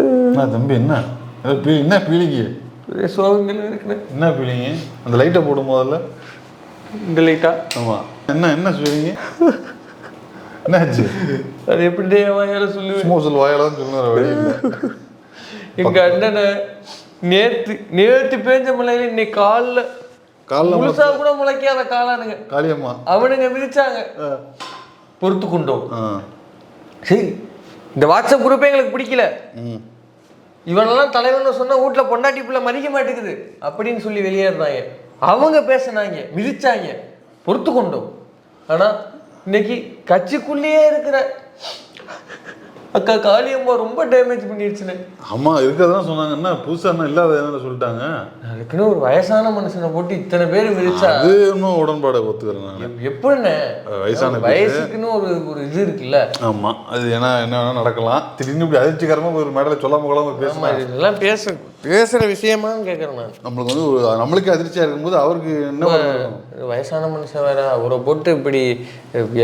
என்ன தம்பி என்ன என்ன பீலிங்கு சோகங்கள் இருக்குண்ணே. என்ன பீலிங்கு? அந்த லைட்டை போடும் போதில்ல இந்த லைட்டா? ஆமாம். என்ன ஃபீலிங்கு? என்னாச்சு? அது எப்படி வாயால சொல்லுவேன்? சும்மா வாயால தான் சொல்லுற வழி இல்லை. எங்க அண்ணனை நேற்று பேஞ்ச மழையில இன்னைக்கு காலில் முழுசா கூட முளைக்காத காலானுங்க காளியம்மா அவனுங்க மிதிச்சாங்க. பொறுத்து கொண்டோம். சரி, இந்த வாட்ஸ்அப் குரூப்பே எங்களுக்கு பிடிக்கல. இவனெல்லாம் தலைவன் சொன்னா வீட்டுல பொண்டாட்டி பிள்ளை மதிக்க மாட்டேங்குது அப்படின்னு சொல்லி வெளியேறாங்க. அவங்க பேசினாங்க, மிதிச்சாங்க, பொறுத்து கொண்டோம். ஆனா இன்னைக்கு கட்சிக்குள்ளேயே இருக்கிற அக்கா காளியம்மா ரொம்ப டேமேஜ் பண்ணிடுச்சுன்னு. அம்மா இருக்கிறதான் சொன்னாங்க. என்ன புதுசா என்ன இல்லாத என்ன சொல்லிட்டாங்க? அதுக்குன்னு ஒரு வயசான மனுஷனை போட்டு இத்தனை பேர் மிதிச்சா அது இன்னும் உடன்பாடை ஒத்துக்கிறேன். எப்படின்னு வயசான வயசுக்குன்னு ஒரு இது இருக்குல்ல. ஆமா, அது என்ன வேணா நடக்கலாம். திடீர்னு இப்படி அதிர்ச்சிகரமா ஒரு மேடல சொல்லாம கொள்ளாம பேசலாம். இதெல்லாம் பேசுற விஷயமான்னு கேட்கறேன் நான். நம்மளுக்கு வந்து நம்மளுக்கு அதிர்ச்சியா இருக்கும்போது அவருக்கு என்ன வயசான மனுஷன் வேற அவரை போட்டு இப்படி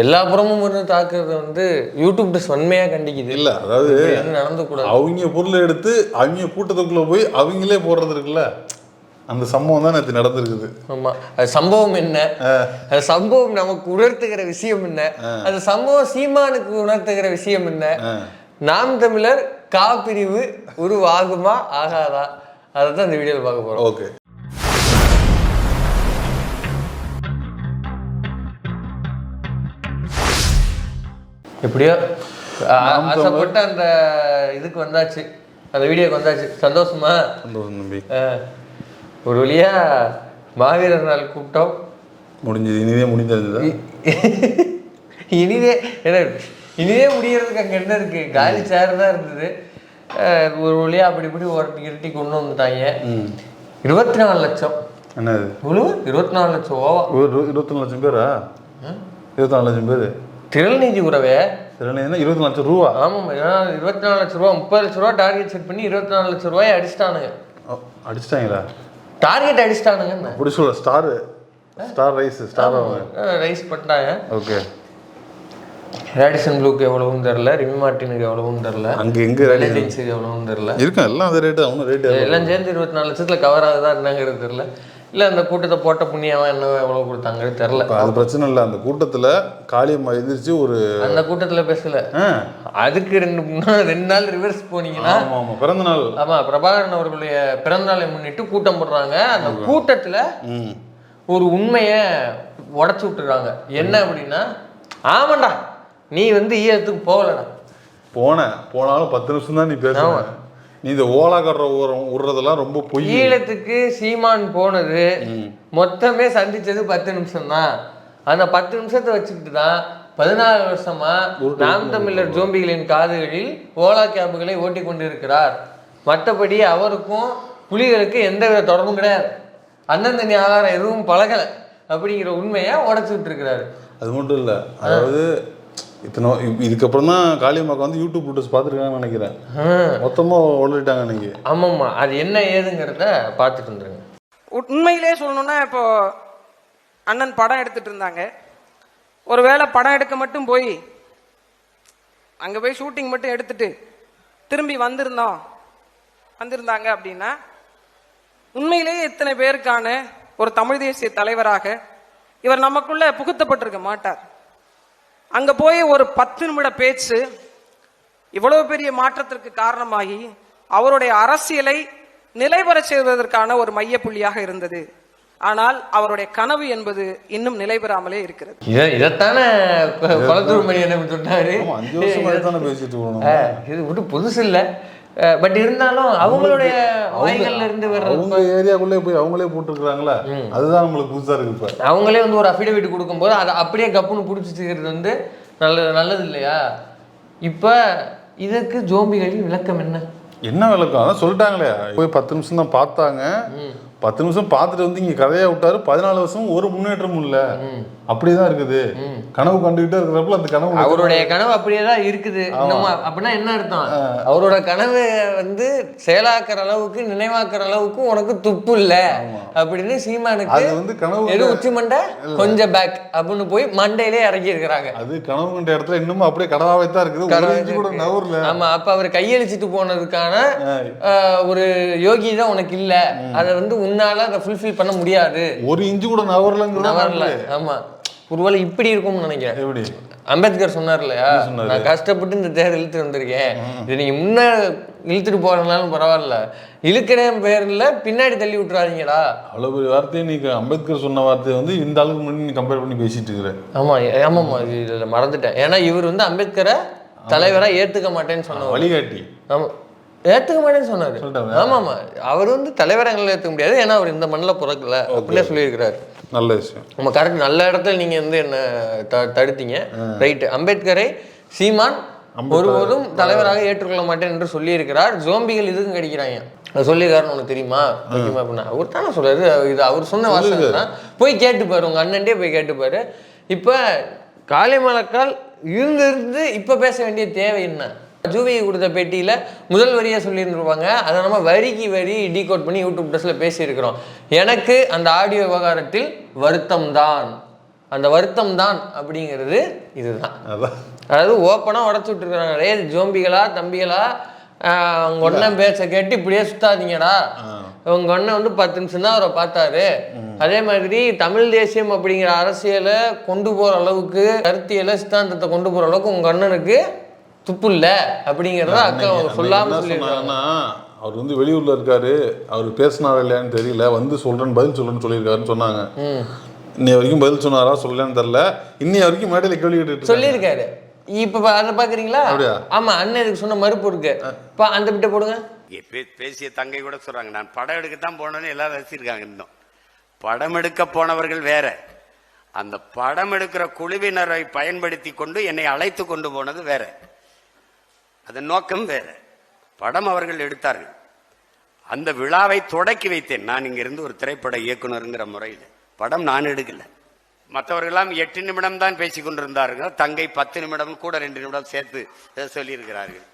எல்லா புறமும் இருந்து தாக்குறத வந்து யூடியூப் வன்மையா கண்டிக்குது. இல்ல, அதாவது நடந்து கூட அவங்க பொருளை எடுத்து அவங்க கூட்டத்துக்குள்ள போய் அவங்களே போடுறது இருக்குல்ல, அந்த சம்பவம் தான் நேற்று நடந்திருக்குது. ஆமா, அது சம்பவம் என்ன, அது சம்பவம் நமக்கு உணர்த்துகிற விஷயம் என்ன, அது சம்பவம் சீமானுக்கு உணர்த்துகிற விஷயம் என்ன, நாம் தமிழர் கா பிரிவு உருவாகுமா ஆகாதா, அதை தான் இந்த வீடியோவில் பார்க்க போறோம். ஓகே. எப்படியோ ஆசைப்பட்ட அந்த இதுக்கு வந்தாச்சு, அந்த வீடியோக்கு வந்தாச்சு. சந்தோஷமா? சந்தோஷம் தம்பி. ஒரு வழியா மாவீரர் நாள் கூட்டம் முடிஞ்சது. இனிதே முடிஞ்சிருந்ததா? இனிதே முடியறதுக்கு அங்கே என்ன இருக்கு? காலி சேர் தான் இருந்தது. ஒரு வழியா அப்படி இப்படி இருட்டி கொண்டு வந்துட்டாங்க. 24 லட்சம். என்னது 24 லட்சம் ஓவா? 24 லட்சம் பேரா? 24 லட்சம் பேர் திரள் நீதி உறவே. 24 லட்சம் ரூபா? ஆமாம், 24 லட்சம் ரூபா. 30 லட்சம் ரூபா டார்கெட் செட் பண்ணி 24 லட்சம் ரூபாய் அடிச்சிட்டானுங்க. அடிச்சிட்டாங்களா? டார்கெட் அடிச்சிட்டானுங்க. அப்படி சொல்ல ஸ்டார் ரைஸ் பண்ணிட்டாங்க. ஓகே. ரேடிசன் ப்ளூக்கு எவ்வளவுன்னு தெரில, ரிமி மார்டினுக்கு எவ்வளவுன்னு தெரில, அங்கே எங்கே வேலண்டைன்ஸுக்கு எவ்வளவுன்னு தெரில. இருக்கும் எல்லாம் அந்த ரேட்டு, அவங்க ரேட்டு எல்லாம் சேர்ந்து 24 லட்சத்தில் கவர் ஆகுதா என்னங்கிறது தெரில. இல்லை அந்த கூட்டத்தை போட்ட புண்ணியவன் என்ன எவ்வளோ கொடுத்தாங்கிறது தெரில. அது பிரச்சனை இல்லை. அந்த கூட்டத்தில் காளியம்மா எந்திரிச்சு அந்த கூட்டத்தில் பேசல. அதுக்கு 2 நாள் ரிவர்ஸ் போனீங்கன்னா பிறந்த நாள். ஆமாம், பிரபாகரன் அவர்களுடைய பிறந்த நாளை முன்னிட்டு கூட்டம் போடுறாங்க. அந்த கூட்டத்தில் ஒரு உண்மையை உடச்சி விட்டுறாங்க. என்ன அப்படின்னா, ஆமாண்டா நீ ஈழத்துக்கு போகலடா. போனாலும் 10 நிமிஷம் தான் நீ பேசுவ. நீ இந்த ஓலா கட்டுற விடுறதெல்லாம் ரொம்ப பொய். ஈழத்துக்கு சீமான் போனது மொத்தமே சந்திச்சது 10 நிமிஷம் தான். அந்த 10 நிமிஷத்தை வச்சுக்கிட்டு தான் 14 வருஷமா நாம் தமிழர் ஜோம்பிகளின் காதுகளில் ஓலா கேபுகளை ஓட்டி கொண்டிருக்கிறார். மற்றபடி அவருக்கும் புலிகளுக்கு எந்தவித தொடர்பும் கிடையாது. அந்தந்த ஆகாரம் எதுவும் பழகலை அப்படிங்கிற உண்மையை உடச்சுட்டு இருக்கிறாரு. அது மட்டும் இல்லை, அதாவது இதுக்கப்புறம் தான் காளியம்மாக்கு யூடியூப் வீடியோஸ் பார்த்துருக்காங்கன்னு நினைக்கிறேன். மொத்தமாக உடலிட்டாங்க இன்னைக்கு. ஆமாம்மா, அது என்ன ஏதுங்கிறத பார்த்துட்டு வந்துருங்க. உண்மையிலே சொல்லணும்னா, இப்போ அண்ணன் படம் எடுத்துட்டு இருந்தாங்க. ஒரு வேளை படம் எடுக்க மட்டும் போய் அங்கே போய் ஷூட்டிங் மட்டும் எடுத்துட்டு திரும்பி வந்திருந்தாங்க அப்படின்னா, உண்மையிலேயே இத்தனை பேருக்கான ஒரு தமிழ் தேசிய தலைவராக இவர் நமக்குள்ள புகுத்தப்பட்டிருக்க மாட்டார். அங்க போய் ஒரு 10 நிமிட பேச்சு இவ்வளவு பெரிய மாற்றத்திற்கு காரணமாகி அவருடைய அரசியலை நிலைபெற செய்வதற்கான ஒரு மையப்புள்ளியாக இருந்தது. ஆனால் அவருடைய கனவு என்பது இன்னும் நிலைபெறாமலே இருக்கிறது. இதைத்தானே குளத்தூர்மணி என்ன சொன்னாரு, 5 வருஷம் பேசிட்டு இது விட்டு புதுசு இல்லை. பட் இருந்தாலும் அவங்களுடைய வாய்கள்ல இருந்து அவங்க ஏரியாக்குள்ளே போய் அவங்களே போட்டுருக்காங்களா, அதுதான் நம்மளுக்கு புதுசா இருக்கு. இப்போ அவங்களே ஒரு அஃபிடவிட் கொடுக்கும்போது அதை அப்படியே கப்புன்னு பிடிச்சிக்கிறது நல்லது இல்லையா? இப்போ இதற்கு ஜோம்பிகளின் விளக்கம் என்ன விளக்கம்? அதான் சொல்லிட்டாங்களே, போய் 10 நிமிஷம் தான் பார்த்தாங்க. 10 நிமிஷம் பார்த்துட்டு இங்கே கதையா விட்டாரு. 14 வருஷம் ஒரு முன்னேற்றமும் இல்லை. அப்படியேதான் இருக்குது. கனவு கண்டுகிட்டே இருக்கிறப்பல அந்த கனவு அவருடைய கனவு அப்படியே தான் இருக்குது. அப்படின்னா என்ன அர்த்தம்? அவரோட கனவு வந்து செயலாக்குற அளவுக்கு நினைவாக்குற அளவுக்கு உனக்கு துப்பு இல்ல அப்படின்னு சீமானுக்கு வந்து கனவு எது உச்சி மண்டை கொஞ்சம் பேக் அப்படின்னு போய் மண்டையிலே இறக்கி இருக்கிறாங்க. அது கனவு கண்ட இடத்துல இன்னமும் அப்படியே கடவாவே தான் இருக்குது. ஆமா, அப்ப அவர் கையெழுச்சிட்டு போனதுக்கான ஒரு யோகி தான் உனக்கு இல்ல, அதை வந்து உன்னால அதை ஃபுல்ஃபில் பண்ண முடியாது. ஒரு இன்ச்சு கூட நவரல. ஆமா, ஒருவேளை இப்படி இருக்கும்னு நினைக்கிறேன். எப்படி அம்பேத்கர் சொன்னார் இல்லையா, நான் கஷ்டப்பட்டு இந்த தேர்தல் இழுத்து வந்திருக்கேன், இது நீங்க முன்ன இழுத்துட்டு போறதுனாலும் பரவாயில்ல, இழுக்கிறேன் பேர்ல பின்னாடி தள்ளி விட்டுறாதீங்கடா. அவ்வளவு பெரிய வார்த்தையை நீ அம்பேத்கர் சொன்ன வார்த்தையை வந்து இந்த அளவுக்கு முன்னாடி நீ கம்பேர் பண்ணி பேசிட்டு இருக்கிற. ஆமா ஆமாம்மா, இதுல மறந்துட்டேன். ஏன்னா இவர் வந்து அம்பேத்கரை தலைவரா ஏத்துக்க மாட்டேன்னு சொன்னார், வழிகாட்டி. ஆமா, ஏத்துக்க மாட்டேன்னு சொன்னாரு. ஆமாமா, அவர் வந்து தலைவரங்களை ஏத்துக்க முடியாது, ஏன்னா அவர் இந்த மண்ணில் பிறக்கல அப்படியே சொல்லியிருக்கிறாரு. நல்ல விஷயம். நம்ம கரெக்ட், நல்ல இடத்துல நீங்க வந்து என்ன தடுத்தீங்க. ரைட்டு, அம்பேத்கரை சீமான் ஒருபோதும் தலைவராக ஏற்றுக்கொள்ள மாட்டேன் என்று சொல்லியிருக்கிறார். ஜோம்பிகள் இதுக்கும் கிடைக்கிறாங்க. சொல்லியிருக்காருன்னு உனக்கு தெரியுமா அப்படின்னா அவர் தானே சொல்றாரு. இது அவர் சொன்ன வாசகம் தான். போய் கேட்டுப்பாரு, உங்க அண்ணன்டே போய் கேட்டுப்பாரு. இப்ப காளிமலக்கால் இருந்து இப்ப பேச வேண்டிய தேவை என்ன? ஜூவிக்கு கொடுத்த பேட்டியில் முதல் வரியாக சொல்லியிருந்துருவாங்க, அதை நம்ம வரிக்கு வரி டீகோட் பண்ணி யூடியூப் ப்ளஸில் பேசியிருக்கிறோம். எனக்கு அந்த ஆடியோ விவகாரத்தில் வருத்தம் தான், அந்த வருத்தம் தான் அப்படிங்கிறது இதுதான். அதாவது ஓப்பனாக உடச்சி விட்டுருக்குறாங்க. ரே ஜோம்பிகளா தம்பிகளா, உங்க ஒன்னும் பேச கேட்டு இப்படியே சுத்தாதீங்கடா. உங்க ஒன்னும் வந்து 10 நிமிஷம் தான் அவரை பார்த்தாரு. அதே மாதிரி தமிழ் தேசியம் அப்படிங்கிற அரசியலை கொண்டு போகிற அளவுக்கு, கருத்தியலை சித்தாந்தத்தை கொண்டு போகிற அளவுக்கு உங்க அண்ணனுக்கு துப்பு இல்ல அப்படிங்கிறத அக்கா சொல்லாம சொல்லியிருக்காங்க. அவர் வந்து வெளியூர்ல இருக்காரு, அவர் பேசினாரா இல்லையான்னு தெரியல, வந்து சொல்றேன்னு பதில் சொல்றேன்னு சொல்லியிருக்காருன்னு சொன்னாங்க. இன்னைய வரைக்கும் பதில் சொன்னாரா சொல்லலன்னு தெரியல. இன்னைய வரைக்கும் மேடையில கேள்வி கேட்டு சொல்லியிருக்காரு. இப்ப அதை பாக்குறீங்களா? ஆமா, அண்ணன் இதுக்கு சொன்ன மறுப்பு இருக்கு. அந்த பிட்ட போடுங்க. பேசிய தங்கை கூட சொல்றாங்க, நான் படம் எடுக்கத்தான் போனேன்னு எல்லாரும் ரசிச்சிருக்காங்க. இன்னும் படம் எடுக்க போனவர்கள் வேற, அந்த படம் எடுக்கிற குழுவினரை பயன்படுத்தி கொண்டு என்னை அழைத்து கொண்டு போனது வேற. அதன் நோக்கம் வேற. படம் அவர்கள் எடுத்தார்கள். அந்த விழாவை தொடக்கி வைத்தேன் நான் இங்கிருந்து ஒரு திரைப்பட இயக்குனருங்கிற முறையில். படம் நான் எடுக்கல. மற்றவர்களெல்லாம் 8 நிமிடம் தான் பேசிக் கொண்டிருந்தார்கள். தங்கை 10 நிமிடம் கூட 2 நிமிடம் சேர்த்து சொல்லியிருக்கிறார்கள்.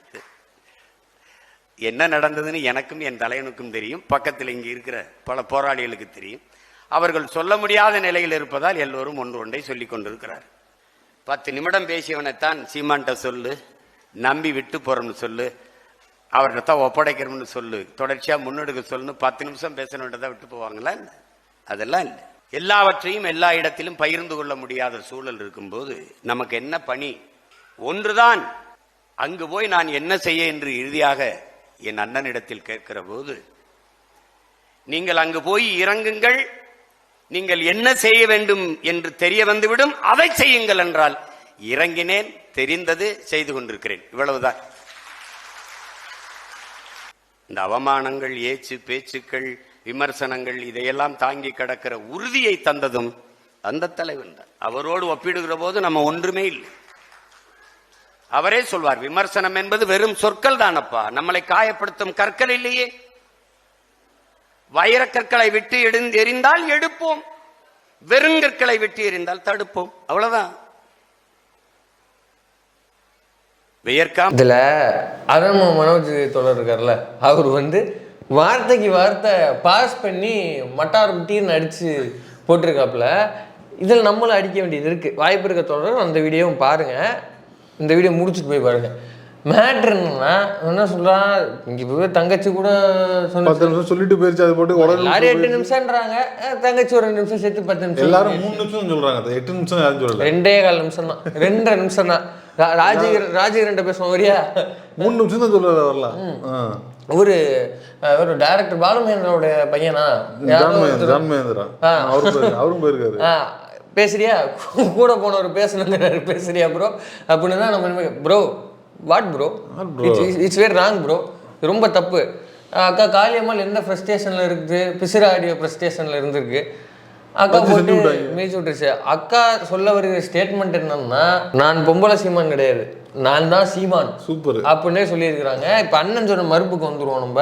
என்ன நடந்ததுன்னு எனக்கும் என் தலைவனுக்கும் தெரியும், பக்கத்தில் இங்கே இருக்கிற பல போராளிகளுக்கு தெரியும். அவர்கள் சொல்ல முடியாத நிலையில் இருப்பதால் எல்லோரும் ஒன்றை சொல்லிக் கொண்டிருக்கிறார். 10 நிமிடம் பேசியவனைத்தான் சீமான்ட்ட சொல்லு, நம்பி விட்டு போறோம்னு சொல்லு, அவர்கிட்ட தான் ஒப்படைக்கிறோம்னு சொல்லு, தொடர்ச்சியா முன்னெடுக்க சொல்லுன்னு 10 நிமிஷம் பேசணுன்றதை விட்டு போவாங்களா? அதெல்லாம் இல்லை. எல்லாவற்றையும் எல்லா இடத்திலும் பகிர்ந்து கொள்ள முடியாத சூழல் இருக்கும்போது நமக்கு என்ன பணி? ஒன்றுதான், அங்கு போய் நான் என்ன செய்ய என்று இறுதியாக என் அண்ணனிடத்தில் கேட்கிற போது, நீங்கள் அங்கு போய் இறங்குங்கள், நீங்கள் என்ன செய்ய வேண்டும் என்று தெரிய வந்துவிடும், அதை செய்யுங்கள் என்றால் இறங்கினேன், தெரிந்தது செய்து கொண்டிருக்கிறேன். இவ்வளவுதான். இந்த அவமானங்கள், ஏச்சு பேச்சுக்கள், விமர்சனங்கள் இதையெல்லாம் தாங்கி கிடக்கிற உறுதியை தந்ததும் அந்த தலைவன் தான். அவரோடு ஒப்பிடுகிற போது நம்ம ஒன்றுமே இல்லை. அவரே சொல்வார், விமர்சனம் என்பது வெறும் சொற்கள் தானப்பா, நம்மளை காயப்படுத்தும் கற்கள் இல்லையே. வைரக்கற்களை விட்டு எரிந்தால் எடுப்போம், வெறுங்கற்களை விட்டு எரிந்தால் தடுப்போம், அவ்வளவுதான். இதுல அருண் மனோஜ் தொடர் இருக்கார்ல, அவர் வந்து வார்த்தைக்கு வார்த்தை பாஸ் பண்ணி மட்டார் முட்டின்னு அடிச்சு போட்டிருக்காப்புல. இதில் நம்மளும் அடிக்க வேண்டியது இருக்கு. வாய்ப்பு இருக்க தொடர் அந்த வீடியோவும் பாருங்க, இந்த வீடியோ முடிச்சுட்டு போய் பாருங்க. மேட்ரு என்னன்னா, என்ன சொல்றான், இங்க போய் தங்கச்சி கூட 10 நிமிஷம் சொல்லிட்டு போயிருச்சு. அது போட்டு உடனே 8 நிமிஷம்ன்றாங்க, தங்கச்சி ஒரு 2 நிமிஷம் சேர்த்து 10 நிமிஷம், எல்லாரும் 3 நிமிஷம் சொல்றாங்க. 8 நிமிஷம் யாரும் சொல்லல, 2.25 நிமிஷம் தான், 2.5 நிமிஷம் தான். ராஜகிரன் பேசுவோம் வரியா, 3 நிமிஷம் தான் சொல்றாரு. வரலாம் ஒரு டைரக்டர் பாலுமகேந்திராவோட பையனா, ஜான் மகேந்திரா, அவரும் போயிருக்காரு. பேசுறியா கூட போனவர் பேசணுங்கிறாரு, பேசுறியா ப்ரோ அப்படின்னு தான் நம்ம. Bro what bro, it's very wrong bro, ரொம்ப தப்பு. அக்கா காளியம்மாள் என்ன ஃப்ரஸ்ட்ரேஷனில் இருக்குது, பிசிற ஆடியோ ஃப்ரஸ்ட்ரேஷனில் இருந்திருக்கு, அக்கா போட்டு மீச்சு விட்டுருச்சு. அக்கா சொல்ல வருகிற ஸ்டேட்மெண்ட் என்னன்னா, நான் பொம்பளை சீமான் கிடையாது, நான் தான் சீமான், சூப்பர் அப்படின்னே சொல்லியிருக்கிறாங்க. இப்போ அண்ணன் சொன்ன மறுப்புக்கு வந்துடுவோம் நம்ம.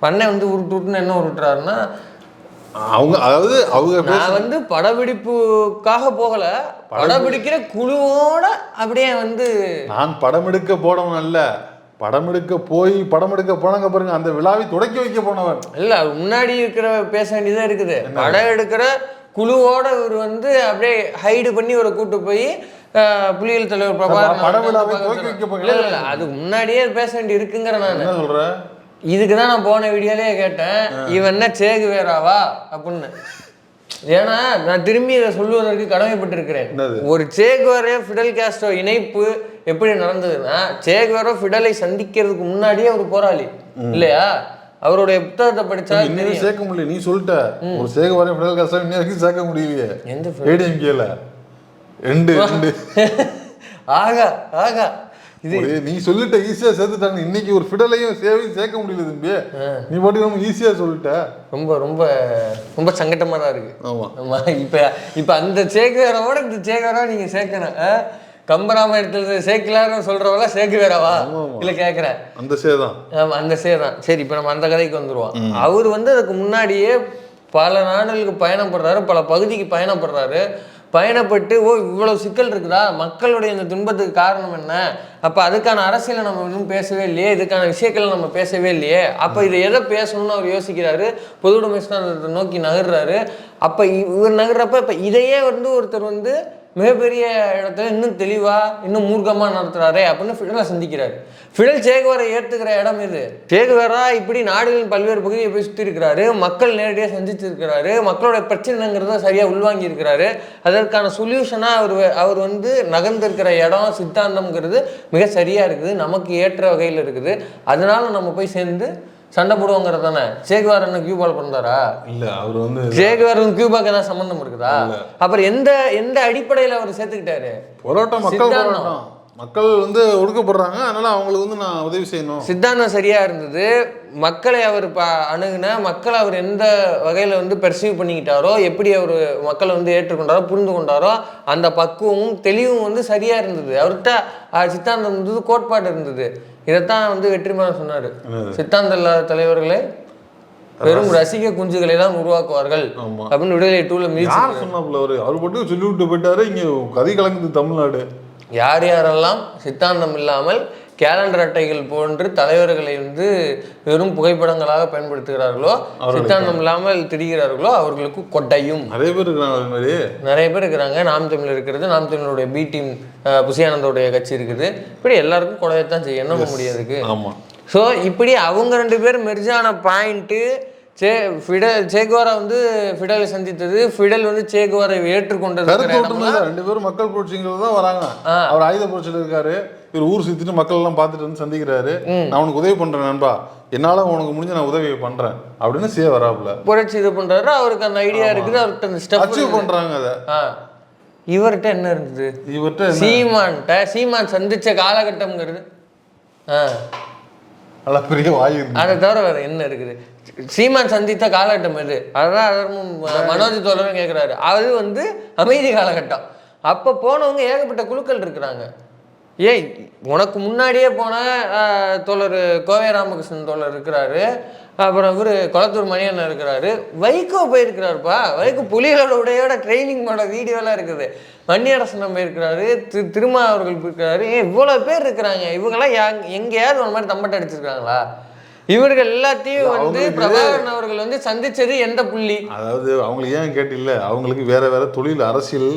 அண்ணன் வந்து உருட்டுன்னு என்ன உருட்டுறாருன்னா, அவங்க நான் வந்து படப்பிடிப்புக்காக போகல, படப்பிடிக்கிற குழுவோட அப்படியே வந்து நான் படம் எடுக்க போனவன் அல்ல, படம் எடுக்க போனாங்க பாருங்க, அந்த விழாவை தொடக்கி வைக்க போனவன் இல்ல. முன்னாடி இருக்கிற பேச வேண்டியதா இருக்குது. படம் எடுக்கிற குழுவோட இவர் வந்து அப்படியே ஹைடு பண்ணி ஒரு கூட்டு போய் புலிகள் தலைவர் பிரபாகரன் இல்ல அதுக்கு முன்னாடியே பேச வேண்டி இருக்குங்கிற நான் என்ன சொல்றேன். இதுக்குதான் நான் போன வீடியோலயே கேட்டேன், இவன் என்ன சேகுவேராவா அப்படின்னு. ஏன்னா நான் திரும்பி இதை சொல்லுவதற்கு கடமைப்பட்டிருக்கிறேன். ஒரு சேகுவேரோ ஃபிடல் காஸ்ட்ரோ இணைப்பு எப்படி நடந்ததுன்னா, சேகுவேரோ ஃபிடலை சந்திக்கிறதுக்கு முன்னாடியே ஒரு போராளி இல்லையா? அவருடைய புத்தகத்தை படிச்சா இன்னும் சேர்க்க முடியல. நீ சொல்லிட்ட ஒரு சேகுவேரோ ஃபிடல் காஸ்ட்ரோ இன்னும் வரைக்கும் சேர்க்க முடியலையே. எந்த ஏடிஎம்கேல ரெண்டு ஆகா ஆகா இது நீ சொல்லிட்ட, ஈஸியா சேர்த்துட்டாங்க. இன்னைக்கு ஒரு ஃபிடலையும் சேர்க்க முடியல தம்பி. நீ பாட்டு நம்ம ஈஸியா சொல்லிட்ட. ரொம்ப ரொம்ப ரொம்ப சங்கட்டமா தான் இருக்கு. ஆமா. இப்ப அந்த சேகுவேராவோட இந்த சேகுவேரா நீங்க சேர்க்கணும். கம்பராமாயணத்துல சேக்கலான்னு சொல்றவங்களா சேகுவேராவா இல்ல கேக்குறேன். அந்த சேதான். ஆமா அந்த சேதான். சரி, இப்ப நம்ம அந்த கதைக்கு வந்துருவோம். அவர் வந்து அதுக்கு முன்னாடியே பல நாடுகளுக்கு பயணப்படுறாரு, பல பகுதிக்கு பயணப்படுறாரு. பயணப்பட்டு இவ்வளவு சிக்கல் இருக்குதா, மக்களுடைய இந்த துன்பத்துக்கு காரணம் என்ன, அப்ப அதுக்கான அரசியலை நம்ம இன்னும் பேசவே இல்லையே, இதுக்கான விஷயங்களை நம்ம பேசவே இல்லையே, அப்ப இதை எதை பேசணும்னு அவர் யோசிக்கிறாரு. பொதுவுடைமை சித்தாந்தத்தை நோக்கி நகர்றாரு. அப்ப இவர் நகர்றப்ப இப்ப இதையே வந்து ஒருத்தர் வந்து மிகப்பெரிய இடத்துல இன்னும் தெளிவா இன்னும் மூர்க்கமா நடத்துறாரே அப்படின்னு ஃபிடலை சந்திக்கிறாரு. ஃபிடல் சேகுவேரை ஏற்றுக்கிற இடம் இது. சேகுவேரா இப்படி நாடுகளின் பல்வேறு பகுதியை போய் சுற்றி இருக்கிறாரு, மக்கள் நேரடியாக சந்திச்சிருக்கிறாரு, மக்களோட பிரச்சனைங்கிறத சரியாக உள்வாங்கி இருக்கிறாரு. அதற்கான சொல்யூஷனாக அவர் வந்து நகர்ந்திருக்கிற இடம் சித்தாந்தம்ங்கிறது மிக சரியாக இருக்குது, நமக்கு ஏற்ற வகையில் இருக்குது. அதனால நம்ம போய் சேர்ந்து சண்டை போடுவோங்கிறது தானே. சேகுவேரா என்ன கியூபால பிறந்தாரா? இல்ல, அவர் வந்து சேகுவேரும் கியூபாக்கு ஏதாவது சம்பந்தம் இருக்குதா? அப்புறம் எந்த அடிப்படையில் அவர் சேர்த்துக்கிட்டாரு? போராட்டம், மக்கள் வந்து ஒடுக்கப்படுறாங்க, அதனால அவங்களுக்கு வந்து நான் உதவி செய்யணும். சித்தாந்தம் சரியா இருந்தது. மக்களை அவர் அணுகுன மக்களை அவர் எந்த வகையில வந்து பெர்சீவ் பண்ணிக்கிட்டாரோ, எப்படி அவர் மக்களை வந்து ஏற்றுக்கொண்டாரோ, புரிந்து கொண்டாரோ, அந்த பக்குவமும் தெளிவும் வந்து சரியா இருந்தது. அவர்கிட்ட சித்தாந்தம் இருந்தது, கோட்பாடு இருந்தது. இதைத்தான் வந்து வெற்றிமாறன் சொன்னாரு, சித்தாந்த இல்லாத தலைவர்களே பெரும் ரசிக குஞ்சுகளை தான் உருவாக்குவார்கள் அப்படின்னு விடுதலை 2ல யார் சொன்னாப்புல அவர் மட்டும் சொல்லி விட்டு போயிட்டாரு. இங்க கதை கலங்குது தமிழ்நாடு. யார் யாரெல்லாம் சித்தாந்தம் இல்லாமல் கேலண்டர் அட்டைகள் போன்று தலைவர்களை வந்து வெறும் புகைப்படங்களாக பயன்படுத்துகிறார்களோ, சித்தாந்தம் இல்லாமல் திரிகிறார்களோ, அவர்களுக்கு கொட்டையும். நிறைய பேர் இருக்கிறாங்க. அது மாதிரி நிறைய பேர் இருக்கிறாங்க. நாம் தமிழ் இருக்கிறது, நாம் தமிழருடைய பி டீம் புசியானந்தோடைய கட்சி இருக்குது. இப்படி எல்லாருக்கும் கொடையத்தான் செய்ய என்ன முடியாதுக்கு. ஆமா. ஸோ இப்படி அவங்க 2 பேரும் மெர்ஜான பாயிண்ட்டு. சேகுவேரா வந்து ஃபிடலை சந்தித்தது, ஃபிடல் வந்து சேகுவேரை ஏற்றுக்கொண்டது. 2 பேரும் மக்கள் புரட்சிங்கிறது தான் வராங்க. அவர் ஆயுத புரட்சியில் இருக்காரு, இவர் ஊர் சுத்திட்டு மக்கள் எல்லாம் பார்த்துட்டு வந்து சந்திக்கிறாரு. நான் உனக்கு உதவி பண்றேன் நண்பா, என்னால உனக்கு முடிஞ்ச நான் உதவி பண்றேன் அப்படின்னு வராப்புல புரட்சி இது பண்றாரு. அவருக்கு அந்த ஐடியா இருக்குது, அவர்கிட்ட அந்த ஸ்டெப் அச்சீவ் பண்றாங்க. அதை இவர்கிட்ட என்ன இருந்தது? சீமான் சந்திச்ச காலகட்டம்ங்கிறது பெரிய வாயு. அதை தவிர வேற என்ன இருக்குது? சீமான் சந்தித்த காலகட்டம் எது? அதான் மனோஜ் தோழரும் கேட்குறாரு. அது வந்து அமைதி காலகட்டம். அப்போ போனவங்க ஏகப்பட்ட குழுக்கள் இருக்கிறாங்க. ஏய், உனக்கு முன்னாடியே போன தோழர் கோவை ராமகிருஷ்ணன் தோழர் இருக்கிறாரு, அப்புறம் இவர் கொளத்தூர் மணியண்ணன் இருக்கிறாரு, வைகோ போயிருக்கிறாருப்பா. வைகோ புலிகளோட உடையோட ட்ரைனிங்கோட வீடியோலாம் இருக்குது. மணியரசனம் போயிருக்கிறாரு, திருமா அவர்கள் இருக்கிறாரு. இவ்வளோ பேர் இருக்கிறாங்க. இவங்கெல்லாம் எங்கேயாவது ஒரு மாதிரி தம்பட்டை அடிச்சிருக்காங்களா? இவர்கள் எல்லாத்தையும் வந்து பிரபாகரன் அவர்கள் வந்து சந்திச்சது எந்த புள்ளி? அதாவது அவங்களுக்கு ஏன் கேட்டில்ல, அவங்களுக்கு வேற வேற தொழில், அரசியல்,